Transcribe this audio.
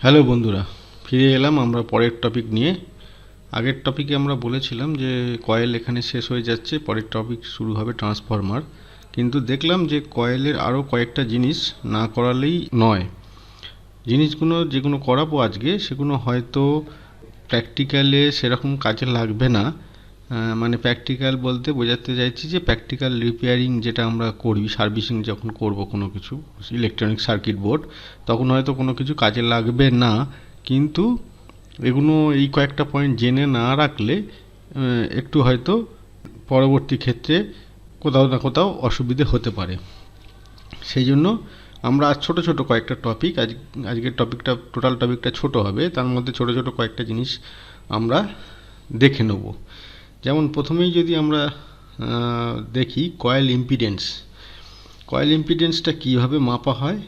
Hello বন্ধুরা, ফিরে এলাম আমরা পরের টপিক নিয়ে। আগের টপিকে আমরা বলেছিলাম যে কয়েল এখানে শেষ হয়ে যাচ্ছে, পরের টপিক শুরু হবে ট্রান্সফরমার। কিন্তু দেখলাম যে কয়েলের আরও কয়েকটা জিনিস না করালেই নয়। জিনিসগুলো যেগুলো করাবো আজকে সেগুলো হয়তো প্র্যাকটিক্যালে সেরকম কাজে লাগবে না। মানে প্র্যাকটিক্যাল বলতে বোঝাতে চাইছি যে প্র্যাকটিক্যাল রিপেয়ারিং যেটা আমরা করি, সার্ভিসিং যখন করব কোনো কিছু ইলেকট্রনিক সার্কিট বোর্ড, তখন হয়তো কোনো কিছু কাজে লাগবে না। কিন্তু এগুলো এই কয়েকটা পয়েন্ট জেনে না রাখলে একটু হয়তো পরবর্তী ক্ষেত্রে কোথাও না কোথাও অসুবিধে হতে পারে। সেই জন্য আমরা আজ ছোটো ছোটো কয়েকটা টপিক, আজকের টপিকটা টোটাল টপিকটা ছোট হবে, তার মধ্যে ছোটো ছোটো কয়েকটা জিনিস আমরা দেখে নেব। যেমন প্রথমেই যদি আমরা দেখি কয়েল ইম্পিডেন্স। কয়েল ইম্পিডেন্সটা কীভাবে মাপা হয়